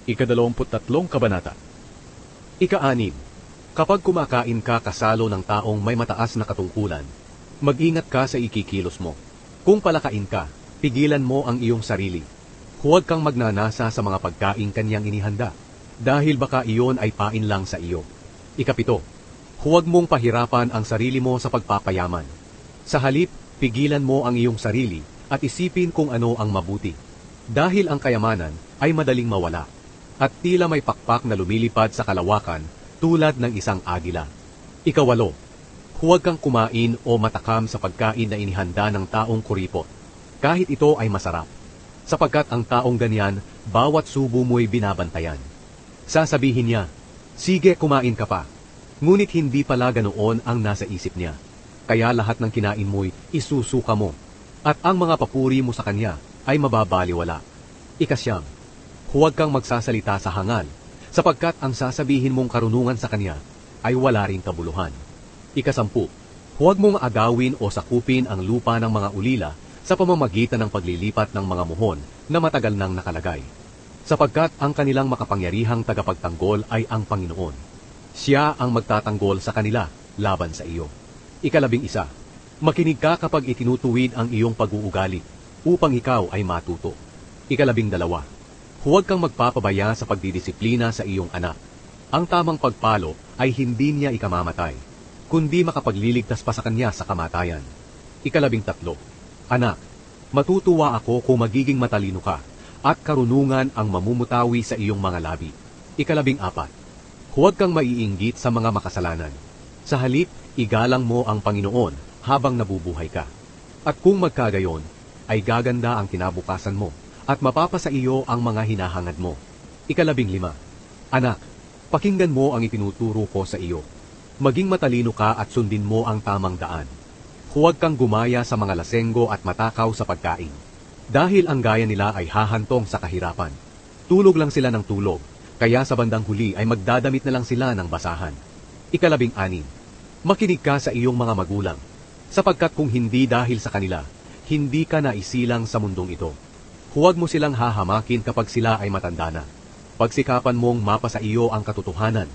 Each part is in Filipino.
Ika-23 Kabanata. Ika-6. Kapag kumakain ka kasalo ng taong may mataas na katungkulan, mag-ingat ka sa ikikilos mo. Kung palakain ka, pigilan mo ang iyong sarili. Huwag kang magnanasa sa mga pagkain kanyang inihanda, dahil baka iyon ay pain lang sa iyo. Ika-7. Huwag mong pahirapan ang sarili mo sa pagpapayaman. Sa halip, pigilan mo ang iyong sarili at isipin kung ano ang mabuti. Dahil ang kayamanan ay madaling mawala, at tila may pakpak na lumilipad sa kalawakan tulad ng isang agila. Ika-8. Huwag kang kumain o matakam sa pagkain na inihanda ng taong kuripot, kahit ito ay masarap, sapagkat ang taong ganyan, bawat subo mo'y binabantayan. Sasabihin niya, sige kumain ka pa, ngunit hindi pala ganoon ang nasa isip niya. Kaya lahat ng kinain mo'y isusuka mo, at ang mga papuri mo sa kanya ay mababaliwala. Ika-9. Huwag kang magsasalita sa hangal, sapagkat ang sasabihin mong karunungan sa kanya ay wala ring kabuluhan. Ika-10. Huwag mong agawin o sakupin ang lupa ng mga ulila sa pamamagitan ng paglilipat ng mga muhon na matagal nang nakalagay, sapagkat ang kanilang makapangyarihang tagapagtanggol ay ang Panginoon. Siya ang magtatanggol sa kanila laban sa iyo. Ika-11. Makinig ka kapag itinutuwid ang iyong pag-uugali, upang ikaw ay matuto. Ika-12. Huwag kang magpapabaya sa pagdidisiplina sa iyong anak. Ang tamang pagpalo ay hindi niya ikamamatay, kundi makapagliligtas pa sa kanya sa kamatayan. Ika-13. Anak, matutuwa ako kung magiging matalino ka, at karunungan ang mamumutawi sa iyong mga labi. Ika-14. Huwag kang maiinggit sa mga makasalanan. Sa halip, igalang mo ang Panginoon habang nabubuhay ka. At kung magkagayon, ay gaganda ang kinabukasan mo, at mapapasa iyo ang mga hinahangad mo. Ika-15. Anak, pakinggan mo ang itinuturo ko sa iyo. Maging matalino ka at sundin mo ang tamang daan. Huwag kang gumaya sa mga lasenggo at matakaw sa pagkain, dahil ang gaya nila ay hahantong sa kahirapan. Tulog lang sila ng tulog, kaya sa bandang huli ay magdadamit na lang sila ng basahan. Ika-16. Makinig ka sa iyong mga magulang, sapagkat kung hindi dahil sa kanila, hindi ka naisilang sa mundong ito. Huwag mo silang hahamakin kapag sila ay matanda na. Pagsikapan mong mapasa iyo ang katotohanan,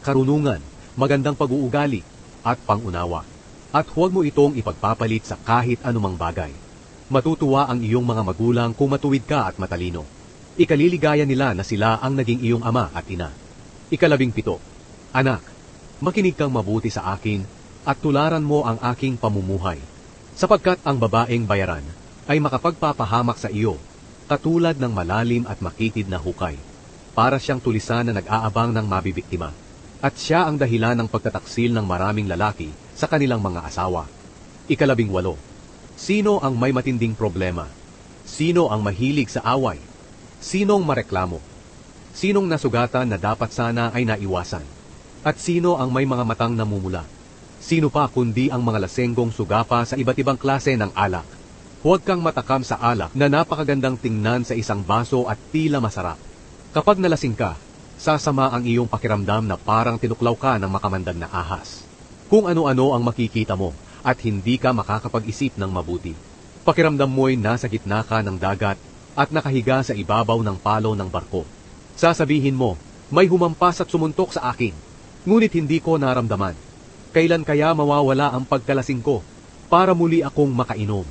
karunungan, magandang pag-uugali, at pangunawa. At huwag mo itong ipagpapalit sa kahit anumang bagay. Matutuwa ang iyong mga magulang kung matuwid ka at matalino. Ikaliligaya nila na sila ang naging iyong ama at ina. Ika-17. Anak, makinig kang mabuti sa akin at tularan mo ang aking pamumuhay, sapagkat ang babaeng bayaran ay makapagpapahamak sa iyo, katulad ng malalim at makitid na hukay. Para siyang tulisan na nag-aabang ng mabibiktima, at siya ang dahilan ng pagtataksil ng maraming lalaki sa kanilang mga asawa. Ika-18. Sino ang may matinding problema? Sino ang mahilig sa away? Sinong mareklamo? Sinong nasugatan na dapat sana ay naiwasan? At sino ang may mga matang namumula? Sino pa kundi ang mga lasenggong sugapa sa iba't ibang klase ng alak? Huwag kang matakam sa alak na napakagandang tingnan sa isang baso at tila masarap. Kapag nalasing ka, sasama ang iyong pakiramdam na parang tinuklaw ka ng makamandag na ahas. Kung ano-ano ang makikita mo at hindi ka makakapag-isip ng mabuti. Pakiramdam mo'y nasa gitna ka ng dagat at nakahiga sa ibabaw ng palo ng barko. Sasabihin mo, may humampas at sumuntok sa akin, ngunit hindi ko naramdaman. Kailan kaya mawawala ang pagkalasing ko para muli akong makainom?